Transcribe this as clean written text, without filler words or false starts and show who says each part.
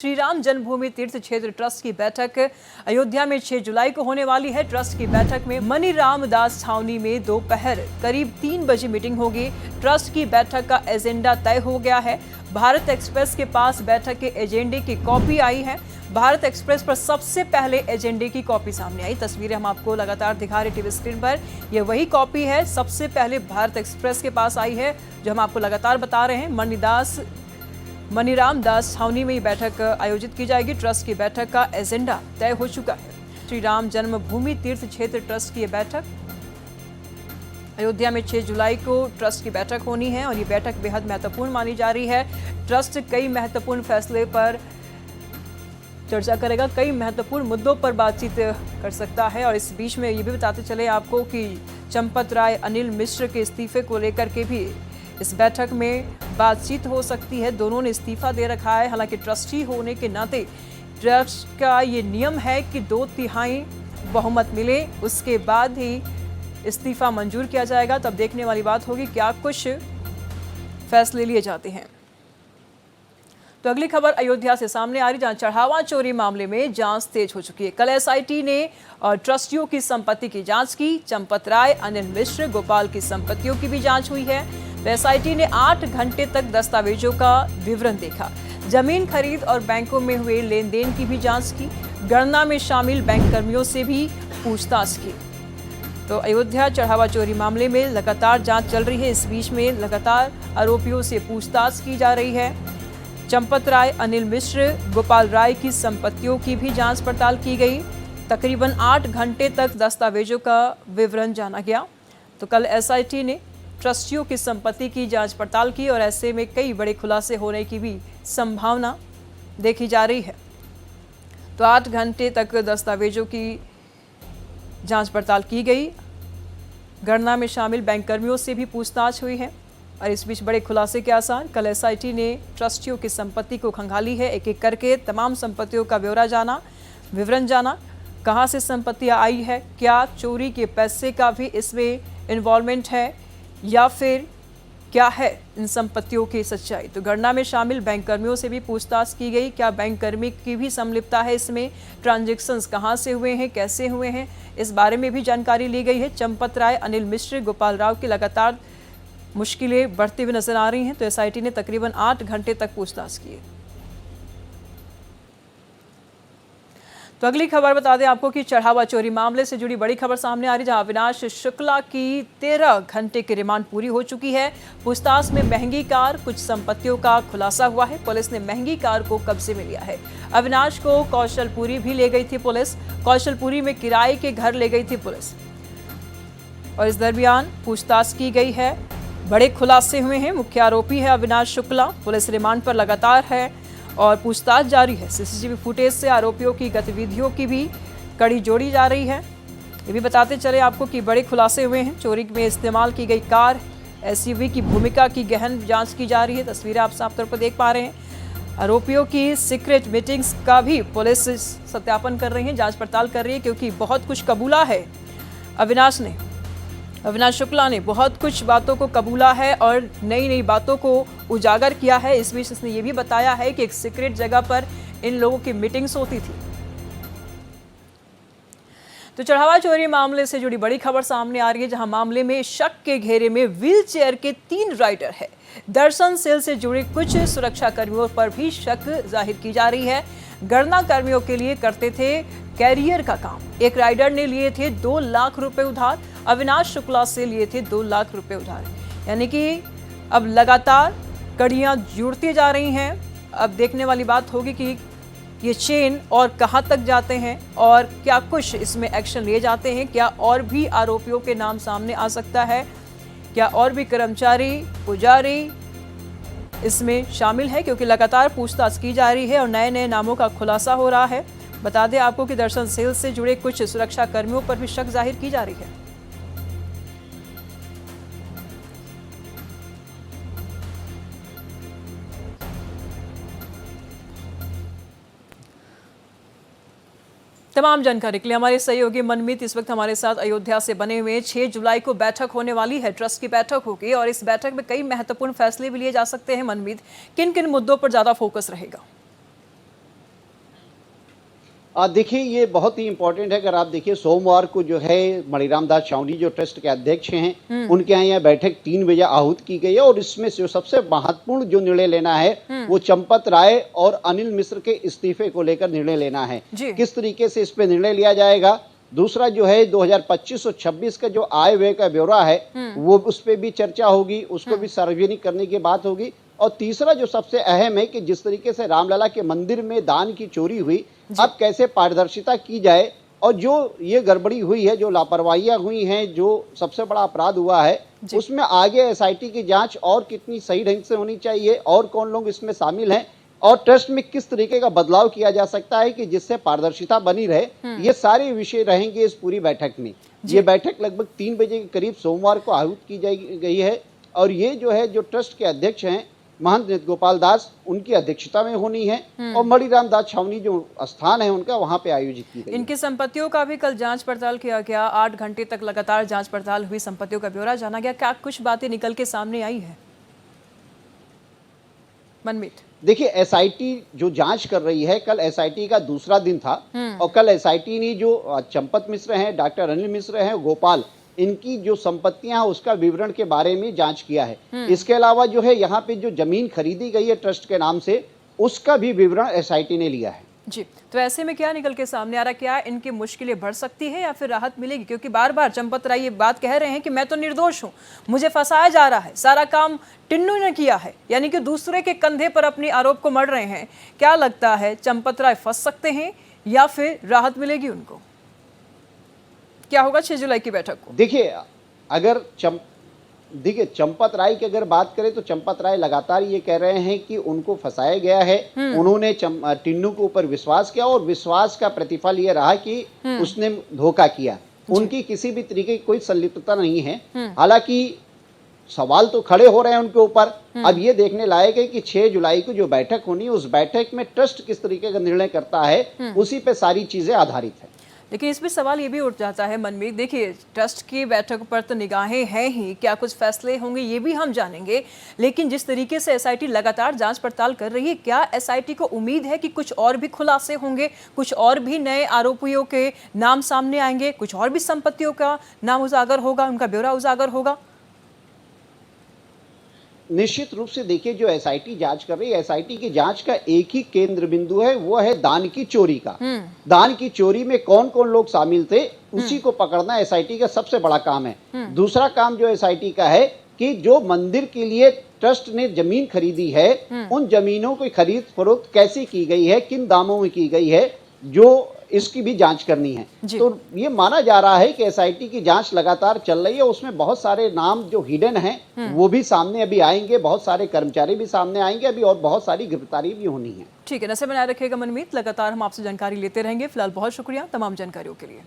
Speaker 1: श्री राम जन्मभूमि तीर्थ क्षेत्र ट्रस्ट की बैठक अयोध्या में 6 जुलाई को होने वाली है। ट्रस्ट की बैठक में मनी रामदास छावनी में दोपहर करीब 3 बजे मीटिंग होगी। ट्रस्ट की बैठक का एजेंडा तय हो गया है। भारत एक्सप्रेस के पास बैठक के एजेंडे की कॉपी आई है। भारत एक्सप्रेस पर सबसे पहले एजेंडे की कॉपी सामने आई। तस्वीरें हम आपको लगातार दिखा रहे टीवी स्क्रीन पर। यह वही कॉपी है, सबसे पहले भारत एक्सप्रेस के पास आई है, जो हम आपको लगातार बता रहे हैं। मनी रामदास छावनी में ये बैठक आयोजित की जाएगी। ट्रस्ट की बैठक का एजेंडा तय हो चुका है। श्री राम जन्मभूमि तीर्थ क्षेत्र ट्रस्ट की ये बैठक अयोध्या में 6 जुलाई को ट्रस्ट की बैठक होनी है और ये बैठक बेहद महत्वपूर्ण मानी जा रही है। ट्रस्ट कई महत्वपूर्ण फैसले पर चर्चा करेगा, कई महत्वपूर्ण मुद्दों पर बातचीत कर सकता है। और इस बीच में ये भी बताते चले आपको कि चंपत राय, अनिल मिश्र के इस्तीफे को लेकर के भी इस बैठक में बातचीत हो सकती है। दोनों ने इस्तीफा दे रखा है। हालांकि ट्रस्टी होने के नाते ट्रस्ट का ये नियम है कि 2/3 बहुमत मिले, उसके बाद ही इस्तीफा मंजूर किया जाएगा। तब देखने वाली बात होगी क्या कुछ फैसले लिए जाते हैं। तो अगली खबर अयोध्या से सामने आ रही, जहां चढ़ावा चोरी मामले में जांच तेज हो चुकी है। कल एसआईटी ने ट्रस्टियों की संपत्ति की जांच की। चंपत राय, अनिल मिश्र, गोपाल की संपत्तियों की भी जांच हुई है। तो एसआईटी ने 8 घंटे तक दस्तावेजों का विवरण देखा। जमीन खरीद और बैंकों में हुए लेन देन की भी जांच की। गणना में शामिल बैंक कर्मियों से भी पूछताछ की। तो अयोध्या चढ़ावा चोरी मामले में लगातार जांच चल रही है। इस बीच में लगातार आरोपियों से पूछताछ की जा रही है। चंपत राय, अनिल मिश्र, गोपाल राय की संपत्तियों की भी जांच पड़ताल की गई। तकरीबन 8 घंटे तक दस्तावेजों का विवरण जाना गया। तो कल एसआईटी ने ट्रस्टियों की संपत्ति की जांच पड़ताल की और ऐसे में कई बड़े खुलासे होने की भी संभावना देखी जा रही है। तो 8 घंटे तक दस्तावेजों की जांच पड़ताल की गई। गणना में शामिल बैंक कर्मियों से भी पूछताछ हुई है और इस बीच बड़े खुलासे के आसार। कल एसआईटी ने ट्रस्टियों की संपत्ति को खंगाली है। एक एक करके तमाम संपत्तियों का ब्यौरा जाना, विवरण जाना, कहां से संपत्तियां आई है, क्या चोरी के पैसे का भी इसमें इन्वॉल्वमेंट है या फिर क्या है इन संपत्तियों की सच्चाई। तो गणना में शामिल बैंक कर्मियों से भी पूछताछ की गई। क्या बैंक कर्मी की भी संलिप्तता है इसमें, ट्रांजैक्शंस कहां से हुए हैं, कैसे हुए हैं, इस बारे में भी जानकारी ली गई है। चंपत राय, अनिल मिश्र, गोपाल राव की लगातार मुश्किलें बढ़ती हुई नजर आ रही हैं। तो एसआईटी ने तकरीबन 8 घंटे तक पूछताछ की। तो अगली खबर बता दें आपको कि चढ़ावा चोरी मामले से जुड़ी बड़ी खबर सामने आ रही, जहां अविनाश शुक्ला की 13 घंटे की रिमांड पूरी हो चुकी है। पूछताछ में महंगी कार, कुछ संपत्तियों का खुलासा हुआ है। पुलिस ने महंगी कार को कब्जे में लिया है। अविनाश को कौशलपुरी भी ले गई थी पुलिस। कौशलपुरी में किराए के घर ले गई थी पुलिस और इस दरमियान पूछताछ की गई है। बड़े खुलासे हुए हैं। मुख्य आरोपी है अविनाश शुक्ला। पुलिस रिमांड पर लगातार है और पूछताछ जारी है। सीसीटीवी फुटेज से आरोपियों की गतिविधियों की भी कड़ी जोड़ी जा रही है। ये भी बताते चले आपको कि बड़े खुलासे हुए हैं। चोरी में इस्तेमाल की गई कार, एसयूवी की भूमिका की गहन जांच की जा रही है। तस्वीरें आप साफ तौर पर देख पा रहे हैं। आरोपियों की सीक्रेट मीटिंग्स का भी पुलिस सत्यापन कर रही है, जांच पड़ताल कर रही है, क्योंकि बहुत कुछ कबूला है अविनाश शुक्ला ने बहुत कुछ बातों को कबूला है और नई नई बातों को उजागर किया है। इस बीच इसने ये भी बताया है कि एक सीक्रेट जगह पर इन लोगों की मीटिंग्स होती थी। तो चढ़ावा चोरी मामले से जुड़ी बड़ी खबर सामने आ रही है, जहां मामले में शक के घेरे में व्हील चेयर के 3 राइडर है। दर्शन सेल से जुड़े कुछ सुरक्षा कर्मियों पर भी शक जाहिर की जा रही है। गणना कर्मियों के लिए करते थे कैरियर का काम। एक राइडर ने लिए थे 2 लाख रुपए उधार। अविनाश शुक्ला से लिए थे 2 लाख रुपए उधार। यानी कि अब लगातार कड़ियां जुड़ती जा रही हैं। अब देखने वाली बात होगी कि ये चेन और कहां तक जाते हैं और क्या कुछ इसमें एक्शन लिए जाते हैं। क्या और भी आरोपियों के नाम सामने आ सकता है, क्या और भी कर्मचारी, पुजारी इसमें शामिल है, क्योंकि लगातार पूछताछ की जा रही है और नए नए नामों का खुलासा हो रहा है। बता दें आपको कि दर्शन सेल से जुड़े कुछ सुरक्षा कर्मियों पर भी शक जाहिर की जा रही है। तमाम जानकारी के लिए हमारे सहयोगी मनमीत इस वक्त हमारे साथ अयोध्या से बने हुए। 6 जुलाई को बैठक होने वाली है, ट्रस्ट की बैठक होगी और इस बैठक में कई महत्वपूर्ण फैसले भी लिए जा सकते हैं। मनमीत, किन किन मुद्दों पर ज्यादा फोकस रहेगा?
Speaker 2: देखिए ये बहुत ही इम्पोर्टेंट है। अगर आप देखिए सोमवार को जो है मणिराम दास छावनी जो ट्रस्ट के अध्यक्ष हैं उनके यहाँ यह बैठक 3 बजे आहूत की गई है और इसमें जो सबसे महत्वपूर्ण जो निर्णय लेना है वो चंपत राय और अनिल मिश्र के इस्तीफे को लेकर निर्णय लेना है। किस तरीके से इस पे निर्णय लिया जाएगा। दूसरा जो है 2025 और 26 का जो आय व्यय का ब्यौरा है वो उस पर भी चर्चा होगी, उसको भी सार्वजनिक करने की बात होगी। और तीसरा जो सबसे अहम है कि जिस तरीके से रामलला के मंदिर में दान की चोरी हुई, अब कैसे पारदर्शिता की जाए और जो ये गड़बड़ी हुई है, जो लापरवाहियां हुई हैं, जो सबसे बड़ा अपराध हुआ है, उसमें आगे एसआईटी की जांच और कितनी सही ढंग से होनी चाहिए और कौन लोग इसमें शामिल हैं और ट्रस्ट में किस तरीके का बदलाव किया जा सकता है कि जिससे पारदर्शिता बनी रहे, ये सारे विषय रहेंगे इस पूरी बैठक में। ये बैठक लगभग 3 बजे के करीब सोमवार को आहूत की गई है और ये जो है जो ट्रस्ट के अध्यक्ष हैं महंत नृत्य गोपाल दास उनकी अध्यक्षता में होनी है और मणिराम दास छावनी जो स्थान है उनका वहां पे आयोजित की गई।
Speaker 1: इनकी संपत्तियों का भी कल जांच पड़ताल किया गया, 8 घंटे तक लगातार जांच पड़ताल हुई, संपत्तियों का ब्यौरा जाना गया। क्या कुछ बातें निकल के सामने आई है मनमीत?
Speaker 2: देखिए एसआईटी जो जांच कर रही है, कल एसआईटी का दूसरा दिन था और कल एसआईटी ने जो चंपत मिश्र हैं, डॉक्टर अनिल मिश्र हैं, गोपाल, इनकी जो संपत्तियां उसका विवरण के बारे में जांच किया है। इसके अलावा जो है यहाँ पे जो जमीन खरीदी गई है ट्रस्ट के नाम से उसका भी विवरण एसआईटी ने लिया है।
Speaker 1: जी, तो ऐसे में क्या निकल के सामने आ रहा, क्या इनकी मुश्किलें बढ़ सकती है या फिर राहत मिलेगी? क्योंकि बार बार चंपत राय ये बात कह रहे हैं कि मैं तो निर्दोष हूं, मुझे फंसाया जा रहा है, सारा काम टिन्नू ने किया है, यानी कि दूसरे के कंधे पर अपने आरोप को मढ़ रहे हैं। क्या लगता है चंपत राय फंस सकते हैं या फिर राहत मिलेगी उनको? क्या होगा 6 जुलाई की बैठक को?
Speaker 2: देखिए अगर चंपत राय की अगर बात करें तो चंपत राय लगातार ये कह रहे हैं कि उनको फंसाया गया है। उन्होंने टिन्नू के ऊपर विश्वास किया और विश्वास का प्रतिफल ये रहा कि उसने धोखा किया। उनकी किसी भी तरीके की कोई संलिप्तता नहीं है। हालांकि सवाल तो खड़े हो रहे हैं उनके ऊपर। अब ये देखने लायक है कि 6 जुलाई को जो बैठक होनी है उस बैठक में ट्रस्ट किस तरीके का निर्णय करता है, उसी पे सारी चीजें आधारित है।
Speaker 1: लेकिन इसमें सवाल ये भी उठ जाता है मन में, देखिए ट्रस्ट की बैठक पर तो निगाहें हैं ही, क्या कुछ फैसले होंगे ये भी हम जानेंगे, लेकिन जिस तरीके से एसआईटी लगातार जांच पड़ताल कर रही है, क्या एसआईटी को उम्मीद है कि कुछ और भी खुलासे होंगे, कुछ और भी नए आरोपियों के नाम सामने आएंगे, कुछ और भी संपत्तियों का नाम उजागर होगा, उनका ब्यौरा उजागर होगा?
Speaker 2: निश्चित रूप से देखिए जो एसआईटी जांच कर रही है, एसआईटी की जांच का एक ही केंद्र बिंदु है, वो है दान की चोरी का। दान की चोरी में कौन कौन लोग शामिल थे उसी को पकड़ना एसआईटी का सबसे बड़ा काम है। दूसरा काम जो एसआईटी का है कि जो मंदिर के लिए ट्रस्ट ने जमीन खरीदी है उन जमीनों की खरीद फरोख्त कैसे की गई है, किन दामों में की गई है, जो इसकी भी जांच करनी है। तो ये माना जा रहा है कि एसआईटी की जांच लगातार चल रही है, उसमें बहुत सारे नाम जो हिडन हैं वो भी सामने अभी आएंगे, बहुत सारे कर्मचारी भी सामने आएंगे अभी और बहुत सारी गिरफ्तारी भी होनी है।
Speaker 1: ठीक है, नजर बनाए रखिएगा मनमीत, लगातार हम आपसे जानकारी लेते रहेंगे। फिलहाल बहुत शुक्रिया तमाम जानकारियों के लिए।